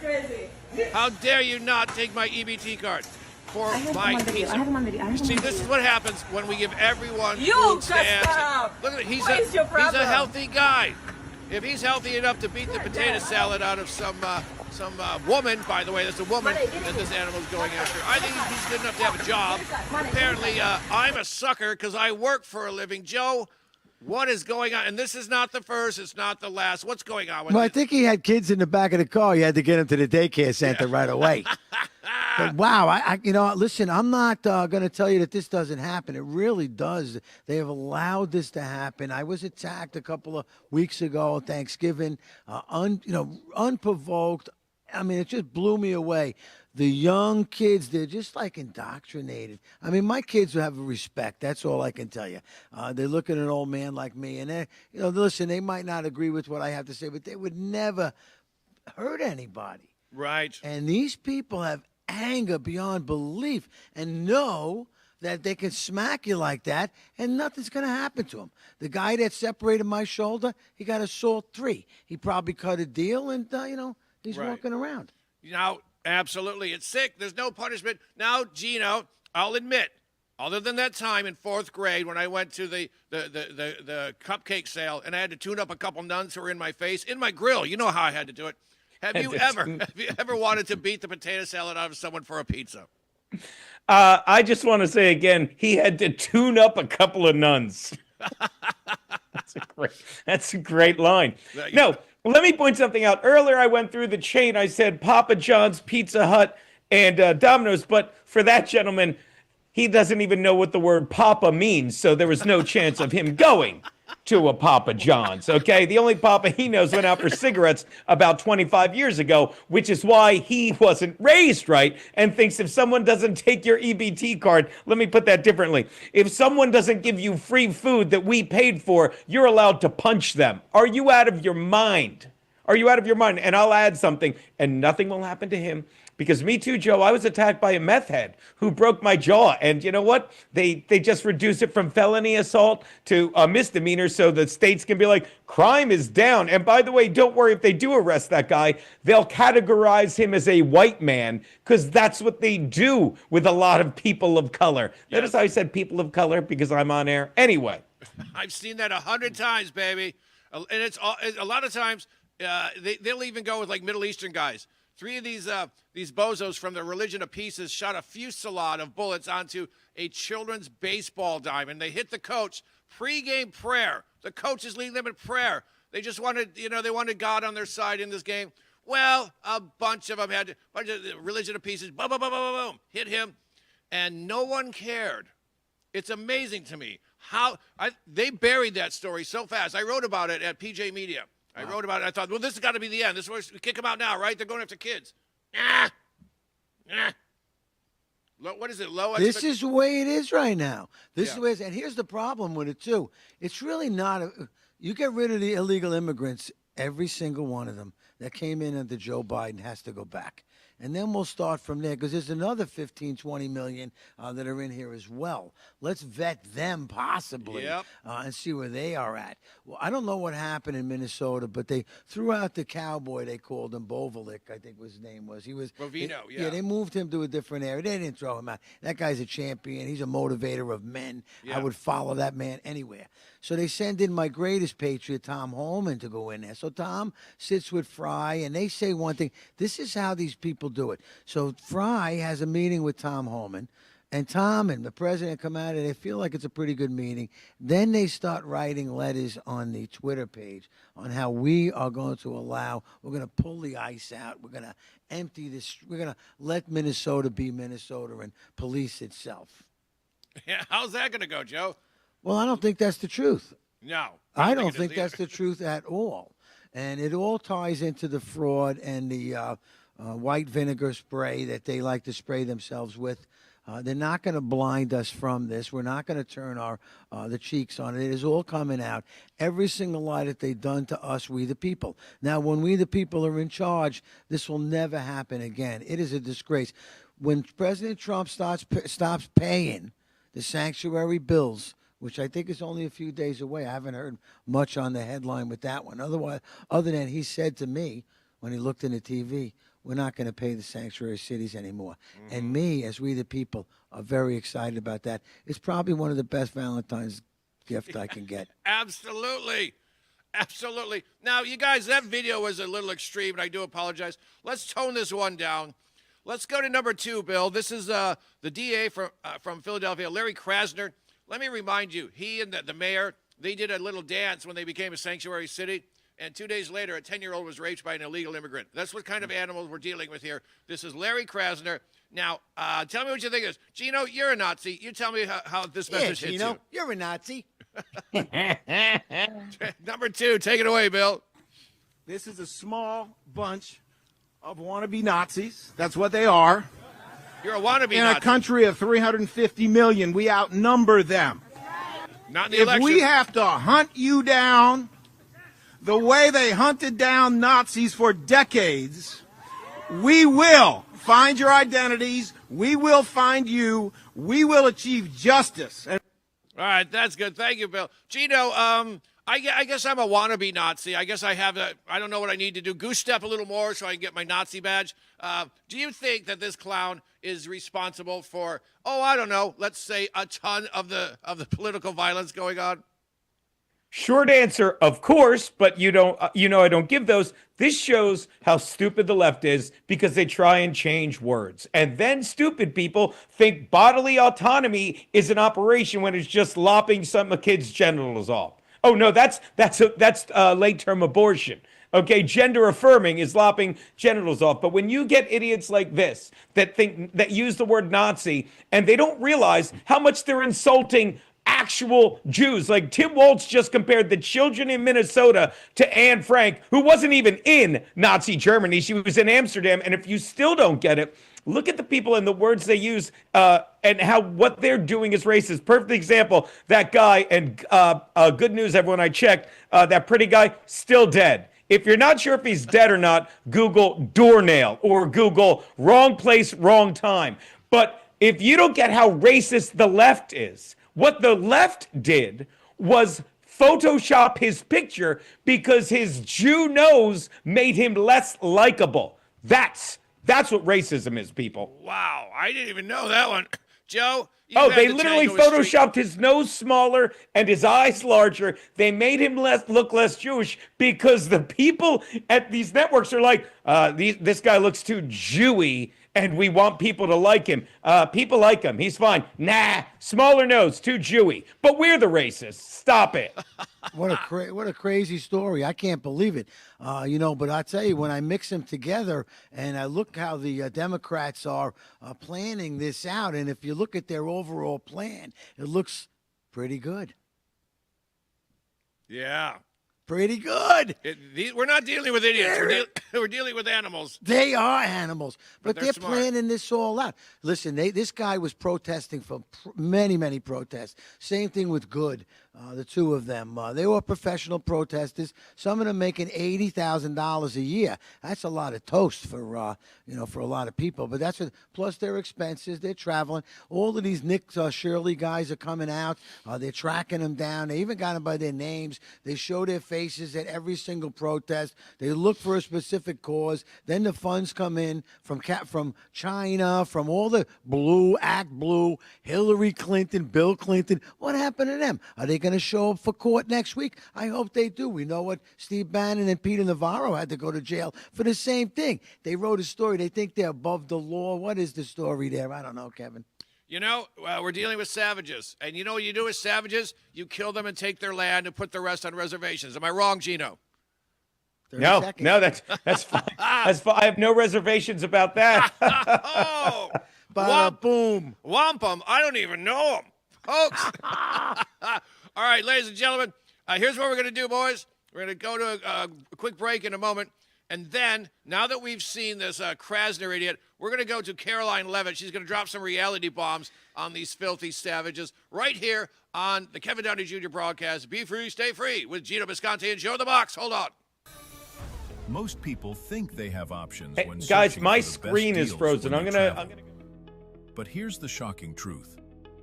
How dare you not take my EBT card for my pizza? See, this is what happens when we give everyone food stamps. Look at it. He's a healthy guy. If he's healthy enough to beat the potato salad out of some woman, by the way, that's a woman that this animal's going after. I think he's good enough to have a job. Apparently, I'm a sucker because I work for a living. Joe, what is going on? And this is not the first. It's not the last. What's going on with I think he had kids in the back of the car. You had to get him to the daycare center right away. But wow, I listen, I'm not going to tell you that this doesn't happen. It really does. They have allowed this to happen. I was attacked a couple of weeks ago, Thanksgiving, unprovoked. I mean, it just blew me away. The young kids, they're just like indoctrinated. I mean, my kids have respect. That's all I can tell you. They look at an old man like me, and listen, they might not agree with what I have to say, but they would never hurt anybody. Right. And these people have anger beyond belief and know that they can smack you like that and nothing's going to happen to him. The guy that separated my shoulder, he got assault 3. He probably cut a deal and, he's walking around. Now, absolutely. It's sick. There's no punishment. Now, Gino, I'll admit, other than that time in 4th grade when I went to the cupcake sale and I had to tune up a couple nuns who were in my face, in my grill, you know how I had to do it. Have you ever wanted to beat the potato salad out of someone for a pizza? I just want to say again, he had to tune up a couple of nuns. That's a great line. No, let me point something out. Earlier, I went through the chain. I said Papa John's, Pizza Hut, and Domino's. But for that gentleman, he doesn't even know what the word Papa means. So there was no chance of him going to a Papa John's, okay? The only Papa he knows went out for cigarettes about 25 years ago, which is why he wasn't raised right and thinks if someone doesn't take your EBT card, let me put that differently. If someone doesn't give you free food that we paid for, you're allowed to punch them. Are you out of your mind? Are you out of your mind? And I'll add something, and nothing will happen to him. Because me too, Joe, I was attacked by a meth head who broke my jaw. And you know what? They just reduced it from felony assault to a misdemeanor so the states can be like, crime is down. And by the way, don't worry if they do arrest that guy. They'll categorize him as a white man because that's what they do with a lot of people of color. Yes. Notice how I said people of color because I'm on air. Anyway. I've seen that 100 times, baby. And it's a lot of times they'll even go with like Middle Eastern guys. Three of these bozos from the Religion of Pieces shot a fusillade of bullets onto a children's baseball diamond. They hit the coach. Pre-game prayer. The coach is leading them in prayer. They just wanted, they wanted God on their side in this game. Well, a bunch of them had a bunch of Religion of Pieces. Boom, boom, boom, boom, boom, boom, hit him, and no one cared. It's amazing to me how they buried that story so fast. I wrote about it at PJ Media. I wrote about it. I thought, well, this has got to be the end. This is where we kick them out now, right? They're going after kids. What is it? This is the way it is right now. This is the way it is. And here's the problem with it, too. It's really not you get rid of the illegal immigrants, every single one of them that came in under Joe Biden has to go back. And then we'll start from there because there's another 15, 20 million that are in here as well. Let's vet them possibly and see where they are at. Well, I don't know what happened in Minnesota, but they threw out the cowboy, they called him, Bovalik, I think his name was. He was Rovino, Yeah, they moved him to a different area. They didn't throw him out. That guy's a champion. He's a motivator of men. I would follow that man anywhere. So they send in my greatest patriot, Tom Holman, to go in there. So Tom sits with Fry, and they say one thing. This is how these people do it. So Fry has a meeting with Tom Holman, and Tom and the president come out, and they feel like it's a pretty good meeting. Then they start writing letters on the Twitter page on how we are going to we're going to pull the ice out. We're going to empty this. We're going to let Minnesota be Minnesota and police itself. Yeah, how's that going to go, Joe? Well, I don't think that's the truth. No. I don't think that's the truth at all. And it all ties into the fraud and the white vinegar spray that they like to spray themselves with. They're not going to blind us from this. We're not going to turn the cheeks on it. It is all coming out. Every single lie that they've done to us, we the people. Now, when we the people are in charge, this will never happen again. It is a disgrace. When President Trump stops paying the sanctuary bills, which I think is only a few days away. I haven't heard much on the headline with that one. Other than he said to me when he looked in the TV, we're not going to pay the sanctuary cities anymore. And me, as we the people, are very excited about that. It's probably one of the best Valentine's gift I can get. Absolutely. Absolutely. Now, you guys, that video was a little extreme, and I do apologize. Let's tone this one down. Let's go to number 2, Bill. This is the DA from Philadelphia, Larry Krasner. Let me remind you, he and the mayor, they did a little dance when they became a sanctuary city, and 2 days later, a 10-year-old was raped by an illegal immigrant. That's what kind of animals we're dealing with here. This is Larry Krasner. Now, tell me what you think of this. Gino, you're a Nazi. You tell me how this message hits Gino, you. You're a Nazi. Number 2, take it away, Bill. This is a small bunch of wannabe Nazis. That's what they are. You're a wannabe in Nazi. a country of 350 million, we outnumber them. Not in the election. If we have to hunt you down the way they hunted down Nazis for decades, we will find your identities. We will find you. We will achieve justice. All right, that's good. Thank you, Bill. Gino, I guess I'm a wannabe Nazi. I guess I don't know what I need to do. Goose step a little more so I can get my Nazi badge. Do you think that this clown is responsible for, I don't know, let's say a ton of the political violence going on? Short answer, of course, but I don't give those. This shows how stupid the left is because they try and change words. And then stupid people think bodily autonomy is an operation when it's just lopping some kid's genitals off. Oh, no, that's late-term abortion. Okay, gender affirming is lopping genitals off. But when you get idiots like this that use the word Nazi and they don't realize how much they're insulting actual Jews. Like Tim Waltz just compared the children in Minnesota to Anne Frank, who wasn't even in Nazi Germany. She was in Amsterdam. And if you still don't get it, look at the people and the words they use and how what they're doing is racist. Perfect example, that guy, and good news, everyone, I checked, that pretty guy, still dead. If you're not sure if he's dead or not, Google doornail or Google wrong place, wrong time. But if you don't get how racist the left is, what the left did was Photoshop his picture because his Jew nose made him less likable. That's what racism is, people. Wow, I didn't even know that one. Joe, Oh, had they the literally Django Street. photoshopped his nose smaller and his eyes larger. They made him look less Jewish because the people at these networks are like, this guy looks too Jewy, and we want people to like him. People like him. He's fine. Nah, smaller nose, too Jewy. But we're the racists. Stop it. What a crazy story. I can't believe it. But I tell you, when I mix them together and I look how the Democrats are planning this out, and if you look at their overall plan, it looks pretty good. Yeah. Pretty good. We're not dealing with idiots. We're dealing with animals. They are animals, but they're they're smart. planning this all out. Listen, this guy was protesting for many protests. Same thing with Good, the two of them. They were professional protesters. Some of them making $80,000 a year. That's a lot of toast for for a lot of people. But that's plus their expenses. They're traveling. All of these Nick Shirley guys are coming out. They're tracking them down. They even got them by their names. They show their faces at every single protest. They look for a specific cause. Then the funds come in from China, from all the Act Blue, Hillary Clinton, Bill Clinton. What happened to them? Are they going to show up for court next week? I hope they do. We know what Steve Bannon and Peter Navarro had to go to jail for the same thing. They wrote a story. They think they're above the law. What is the story there? I don't know, Kevin. We're dealing with savages. And you know what you do with savages? You kill them and take their land and put the rest on reservations. Am I wrong, Gino? No, that's fine. That's fine. I have no reservations about that. Oh, boom. Wampum. I don't even know him, folks. All right, ladies and gentlemen, here's what we're going to do, boys. We're going to go to a quick break in a moment. And then, now that we've seen this Krasner idiot, we're going to go to Caroline Levitt. She's going to drop some reality bombs on these filthy savages right here on the Kevin Downey Jr. broadcast. Be free, stay free with Gino Bisconti and Joe the Box. Hold on. Most people think they have options Hey, when guys, searching my for the best screen is deals frozen. when I'm they gonna. travel. But here's the shocking truth.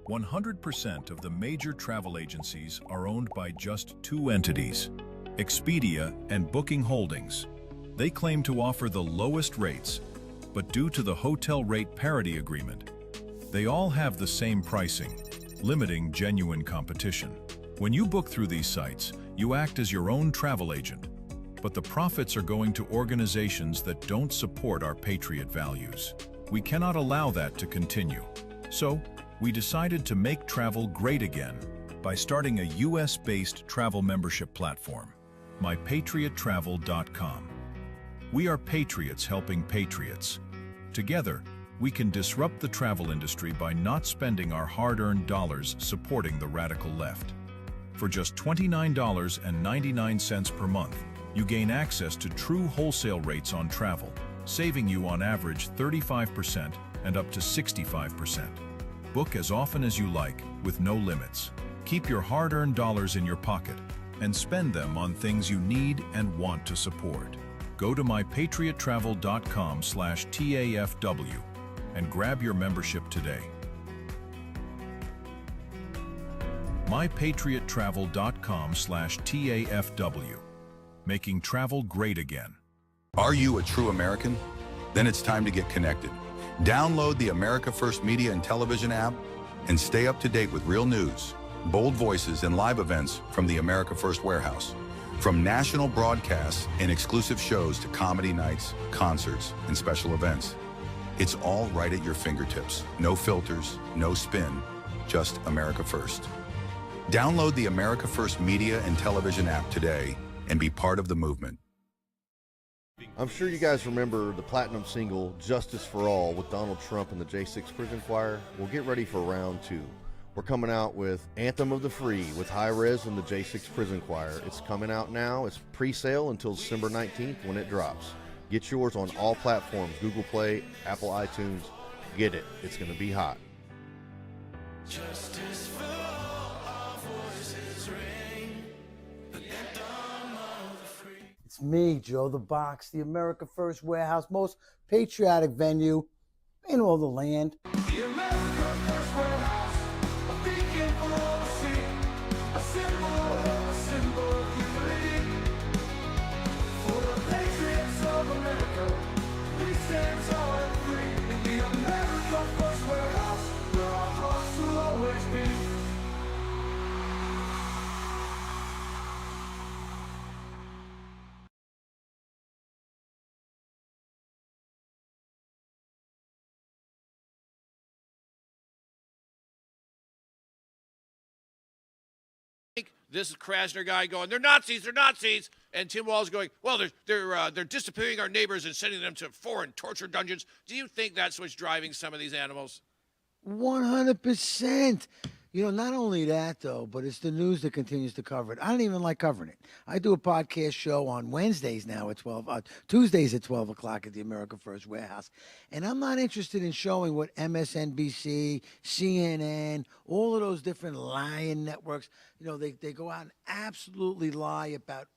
100% of the major travel agencies are owned by just two entities, Expedia and Booking Holdings. They claim to offer the lowest rates, but due to the hotel rate parity agreement, they all have the same pricing, limiting genuine competition. When you book through these sites, you act as your own travel agent, but the profits are going to organizations that don't support our patriot values. We cannot allow that to continue. So, we decided to make travel great again by starting a US-based travel membership platform, mypatriottravel.com. We are patriots helping patriots. Together, we can disrupt the travel industry by not spending our hard-earned dollars supporting the radical left. For just $29.99 per month, you gain access to true wholesale rates on travel, saving you on average 35% and up to 65%. Book as often as you like, with no limits. Keep your hard-earned dollars in your pocket and spend them on things you need and want to support. Go to mypatriottravel.com/TAFW and grab your membership today. mypatriottravel.com/TAFW, making travel great again. Are you a true American? Then it's time to get connected. Download the America First Media and Television app and stay up to date with real news, bold voices, and live events from the America First Warehouse. From national broadcasts and exclusive shows to comedy nights, concerts, and special events. It's all right at your fingertips. No filters, no spin, just America First. Download the America First Media and Television app today and be part of the movement. I'm sure you guys remember the platinum single, Justice for All, with Donald Trump and the J6 Prison Choir. Well, get ready for round two. We're coming out with Anthem of the Free with High Res and the J6 Prison Choir. It's coming out now. It's pre-sale until December 19th when it drops. Get yours on all platforms, Google Play, Apple iTunes. Get it. It's going to be hot. Justice for all, our voices ring. The anthem of the free. It's me, Joe the Box, the America First Warehouse, most patriotic venue in all the land. The America First Warehouse, a beacon for all to see. A symbol of unity. For the patriots of America, we stand tall and free. In the America First Warehouse, where our hearts will this Krasner guy going, they're Nazis, they're Nazis. And Tim Walz going, well, they're disappearing our neighbors and sending them to foreign torture dungeons. Do you think that's what's driving some of these animals? 100%. Not only that, though, but it's the news that continues to cover it. I don't even like covering it. I do a podcast show on Wednesdays now at Tuesdays at 12 o'clock at the America First Warehouse. And I'm not interested in showing what MSNBC, CNN, all of those different lying networks, they go out and absolutely lie about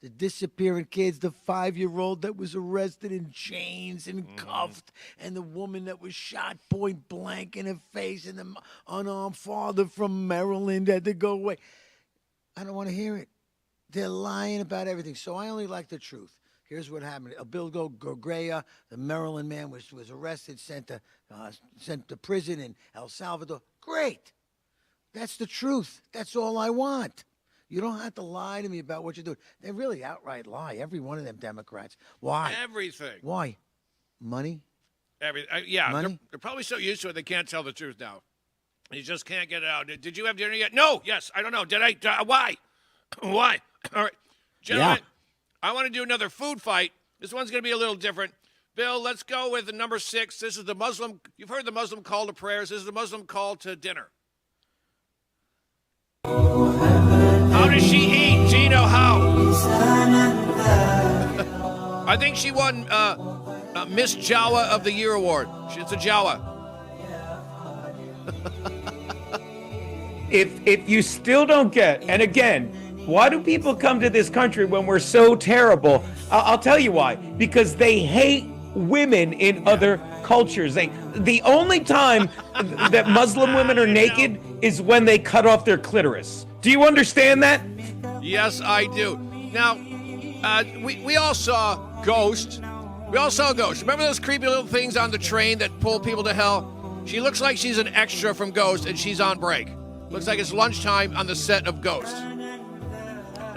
the disappearing kids, the 5-year-old that was arrested in chains and cuffed, and the woman that was shot point blank in the face, and the unarmed father from Maryland had to go away. I don't want to hear it. They're lying about everything. So I only like the truth. Here's what happened. Bill Gorgrea, the Maryland man, was arrested, sent to prison in El Salvador. Great. That's the truth. That's all I want. You don't have to lie to me about what you're doing. They really outright lie, every one of them Democrats. Why? Everything. Why? Money? Yeah, Money? they're probably so used to it they can't tell the truth now. You just can't get it out. Did you have dinner yet? No. Yes. I don't know. Did I? Why? Why? All right. Gentlemen, I want to do another food fight. This one's going to be a little different. Bill, let's go with the number 6. This is the Muslim. You've heard the Muslim call to prayers. This is the Muslim call to dinner. How does she eat, Gino? How? I think she won Miss Jawa of the Year award. She's a Jawa. If you still don't get, and again, why do people come to this country when we're so terrible? I'll tell you why. Because they hate women in other cultures. The only time that Muslim women are naked is when they cut off their clitoris. Do you understand that? Yes, I do. Now, we all saw Ghost. We all saw Ghost. Remember those creepy little things on the train that pull people to hell? She looks like she's an extra from Ghost, and she's on break. Looks like it's lunchtime on the set of Ghost.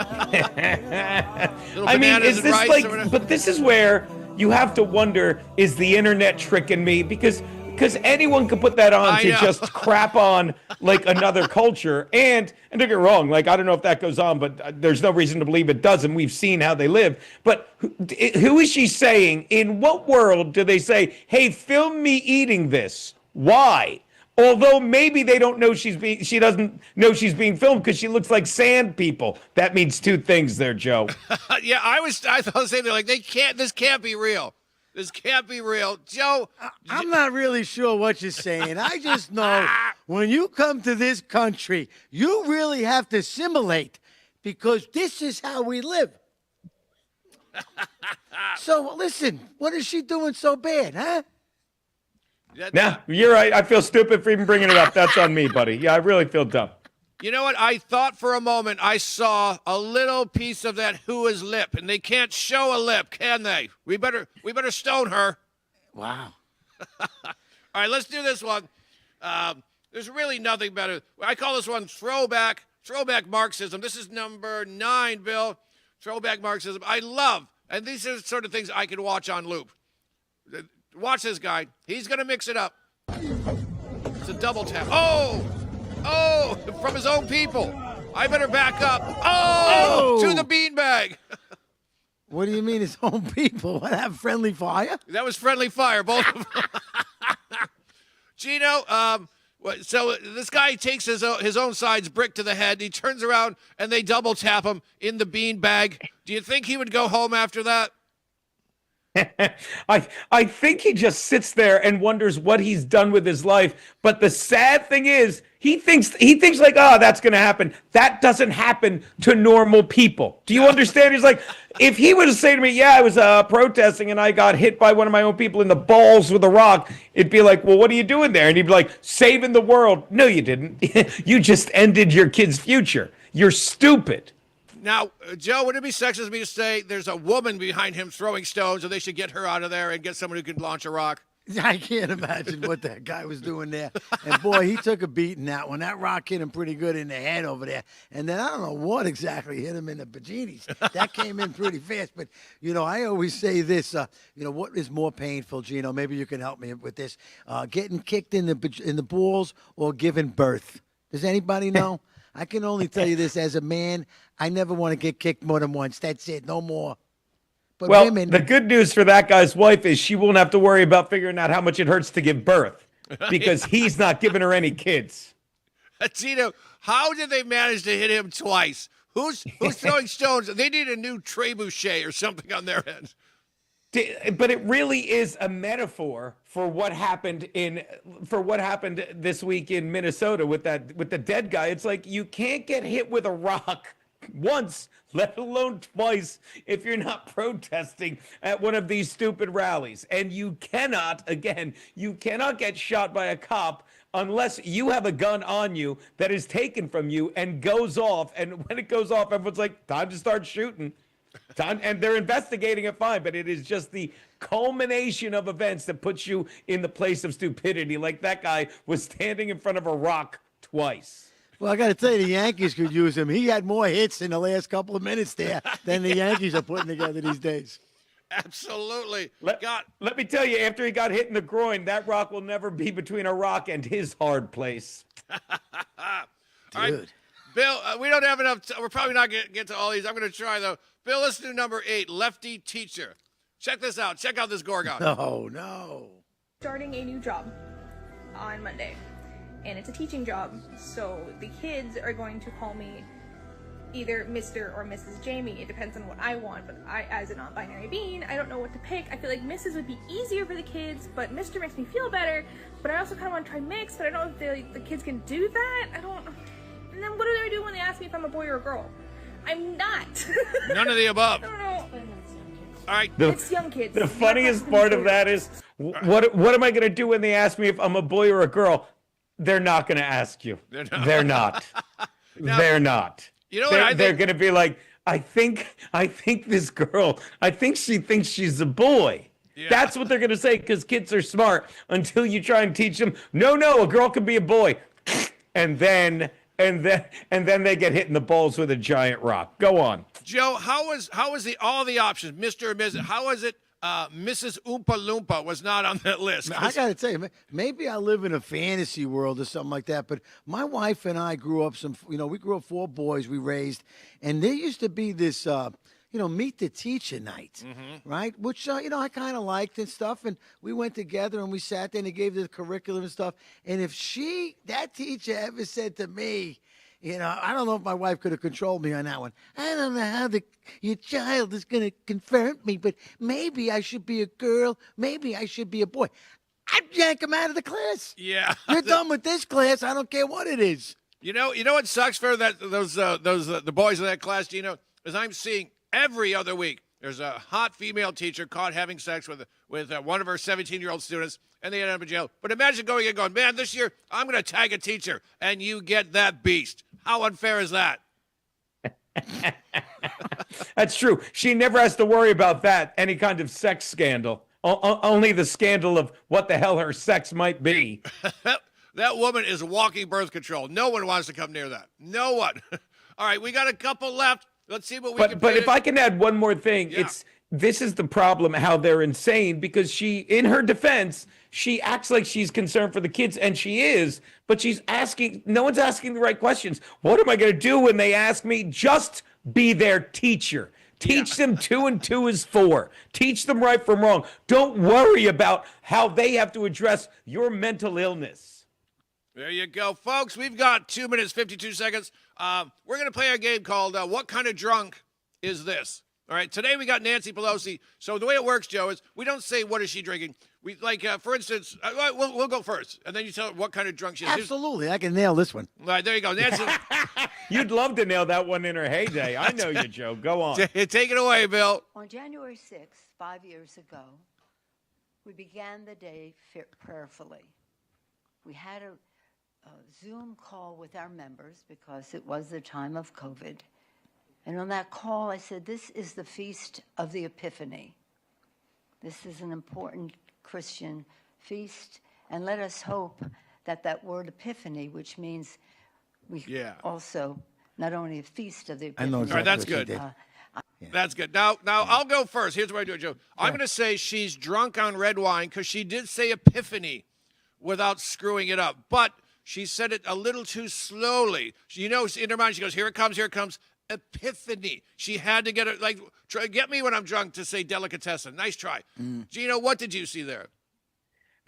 I mean, is this like, but this is where you have to wonder, is the internet tricking me? Because anyone could put that on to just crap on like another culture. And don't get me wrong, like, I don't know if that goes on, but there's no reason to believe it doesn't. We've seen how they live. But who is she saying? In what world do they say, hey, film me eating this? Why? Although maybe they don't know she doesn't know she's being filmed because she looks like sand people. That means two things there, Joe. Yeah, I thought the same thing. Like, this can't be real. This can't be real. Joe. I'm not really sure what you're saying. I just know when you come to this country, you really have to assimilate because this is how we live. So listen, what is she doing so bad, huh? Nah, you're right. I feel stupid for even bringing it up. That's on me, buddy. Yeah, I really feel dumb. You know what? I thought for a moment I saw a little piece of that Who's lip, and they can't show a lip, can they? We better stone her. Wow. All right, let's do this one. There's really nothing better. I call this one throwback Marxism. This is number 9, Bill. Throwback Marxism. I love, and these are the sort of things I can watch on loop. Watch this guy. He's going to mix it up. It's a double tap. Oh, from his own people. I better back up. Oh! To the beanbag. What do you mean his own people? What, have friendly fire? That was friendly fire, both of them. Gino, so this guy takes his own side's brick to the head. He turns around, and they double tap him in the beanbag. Do you think he would go home after that? I think he just sits there and wonders what he's done with his life. But the sad thing is, he thinks like, oh, that's going to happen. That doesn't happen to normal people. Do you understand? He's like, if he were to say to me, yeah, I was protesting and I got hit by one of my own people in the balls with a rock, it'd be like, well, what are you doing there? And he'd be like, saving the world. No, you didn't. You just ended your kid's future. You're stupid. Now, Joe, would it be sexist of me to say there's a woman behind him throwing stones, and they should get her out of there and get someone who can launch a rock? I can't imagine what that guy was doing there. And, boy, he took a beating that one. That rock hit him pretty good in the head over there. And then I don't know what exactly hit him in the vaginas. That came in pretty fast. But, I always say this, what is more painful, Gino? Maybe you can help me with this. Getting kicked in the balls or giving birth. Does anybody know? I can only tell you this as a man. I never want to get kicked more than once. That's it. No more. But Well, women, the good news for that guy's wife is she won't have to worry about figuring out how much it hurts to give birth because he's not giving her any kids. Tito, how did they manage to hit him twice? Who's throwing stones? They need a new trebuchet or something on their end. But it really is a metaphor for what happened this week in Minnesota with the dead guy. It's like you can't get hit with a rock once, let alone twice, if you're not protesting at one of these stupid rallies. And you cannot get shot by a cop unless you have a gun on you that is taken from you and goes off. And when it goes off, everyone's like, time to start shooting. And they're investigating it fine, but it is just the culmination of events that puts you in the place of stupidity. Like that guy was standing in front of a rock twice. well, I got to tell you, the Yankees could use him. He had more hits in the last couple of minutes there than the Yankees are putting together these days. Absolutely. Let me tell you, after he got hit in the groin, that rock will never be between a rock and his hard place. All right, Bill, we don't have enough. We're probably not going to get to all these. I'm going to try, though. Bill, let's do number 8, Lefty Teacher. Check this out. Check out this Gorgon. No. Starting a new job on Monday, and it's a teaching job. So the kids are going to call me either Mr. or Mrs. Jamie. It depends on what I want, but I, as a non-binary being, I don't know what to pick. I feel like Mrs. would be easier for the kids, but Mr. makes me feel better. But I also kind of want to try mix, but I don't know if the kids can do that. I don't. And then what do they do when they ask me if I'm a boy or a girl? I'm not. None of the above. I don't know. All right. It's young kids. The funniest part of that is, what am I going to do when they ask me if I'm a boy or a girl? They're not going to ask you. They're not. They're not. You know what they're going to be like, I think this girl, I think she thinks she's a boy. Yeah. That's what they're going to say because kids are smart until you try and teach them, no, a girl can be a boy. And then they get hit in the balls with a giant rock. Go on. Joe, how is all the options, Mr. and Mrs.? How is it Mrs. Oompa Loompa was not on that list? I got to tell you, maybe I live in a fantasy world or something like that, but my wife and I grew up we grew up 4 boys we raised, and there used to be this, meet the teacher night, right? Which, I kind of liked and stuff, and we went together and we sat there and they gave the curriculum and stuff, and if that teacher ever said to me, I don't know if my wife could have controlled me on that one. I don't know how your child is going to confront me, but maybe I should be a girl. Maybe I should be a boy. I'd yank him out of the class. Yeah. You're done with this class. I don't care what it is. You know what sucks for the boys in that class, Gino, is I'm seeing every other week there's a hot female teacher caught having sex with one of her 17-year-old students, and they end up in jail. But imagine going and going, man, this year I'm going to tag a teacher, and you get that beast. How unfair is that? That's true. She never has to worry about any kind of sex scandal. Only the scandal of what the hell her sex might be. That woman is walking birth control. No one wants to come near that. No one. All right, we got a couple left. Let's see what we can. But if I can add one more thing, this is the problem, how they're insane, because she, in her defense, she acts like she's concerned for the kids, and she is, but no one's asking the right questions. What am I going to do when they ask me? Just be their teacher. Teach them 2 and 2 is 4. Teach them right from wrong. Don't worry about how they have to address your mental illness. There you go, folks. We've got 2 minutes, 52 seconds. We're going to play a game called What Kind of Drunk Is This? All right, today we got Nancy Pelosi. So the way it works, Joe, is we don't say, what is she drinking? We for instance, we'll go first, and then you tell her what kind of drunk she is. Absolutely. I can nail this one. All right, there you go. Nancy. You'd love to nail that one in her heyday. I know you, Joe. Go on. Take it away, Bill. On January 6th, 5 years ago, we began the day prayerfully. We had a Zoom call with our members because it was the time of COVID. And on that call, I said, this is the Feast of the Epiphany. This is an important Christian feast. And let us hope that word epiphany, which means we also not only a feast of the epiphany. I know exactly. All right, that's good. That's good. Now I'll go first. Here's what I do it, Joe. I'm going to say she's drunk on red wine because she did say epiphany without screwing it up. But she said it a little too slowly. In her mind, she goes, here it comes. Epiphany. She had to get it, get me when I'm drunk to say delicatessen. Nice try. Gino, what did you see there?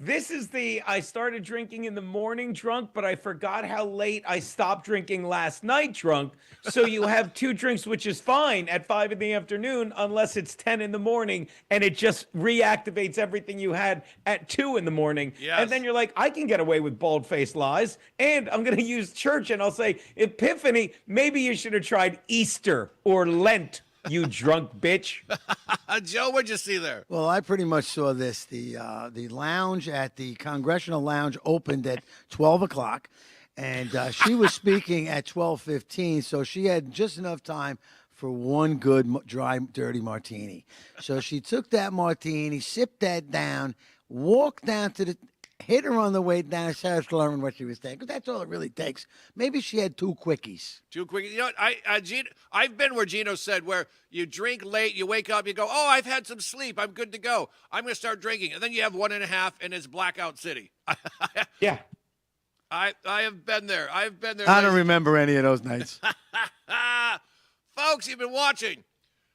This is I started drinking in the morning drunk, but I forgot how late I stopped drinking last night drunk. So you have 2 drinks, which is fine at 5 in the afternoon, unless it's 10 in the morning, and it just reactivates everything you had at 2 in the morning. Yes. And then you're like, I can get away with bald-faced lies, and I'm going to use church, and I'll say, Epiphany, maybe you should have tried Easter or Lent, you drunk bitch. Joe, what'd you see there? Well, I pretty much saw this. The lounge at the Congressional Lounge opened at 12 o'clock, and she was speaking at 12:15, so she had just enough time for one good dry, dirty martini. So she took that martini, sipped that down, walked down to hit her on the way down, started learning what she was saying, because that's all it really takes. Maybe she had 2 quickies. 2 quickies. You know what? I've been where Gino said, where you drink late, you wake up, you go, oh, I've had some sleep, I'm good to go. I'm going to start drinking. And then you have 1.5, and it's blackout city. Yeah. I have been there. I've been there. I don't remember any of those nights. Folks, you've been watching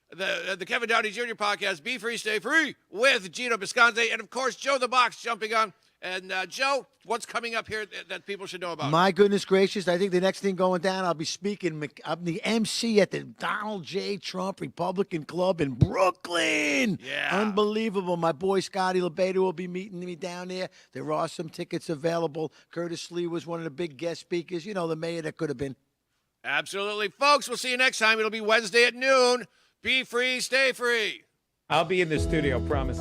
the Kevin Downey Jr. podcast, Be Free, Stay Free, with Gino Bisconte, and, of course, Joe the Box jumping on. And, Joe, what's coming up here that people should know about? My goodness gracious, I think the next thing going down, I'll be speaking. I'm the MC at the Donald J. Trump Republican Club in Brooklyn. Yeah. Unbelievable. My boy Scotty LeBeta will be meeting me down there. There are some tickets available. Curtis Lee was one of the big guest speakers. You know, the mayor that could have been. Absolutely. Folks, we'll see you next time. It'll be Wednesday at noon. Be free, stay free. I'll be in the studio, promise.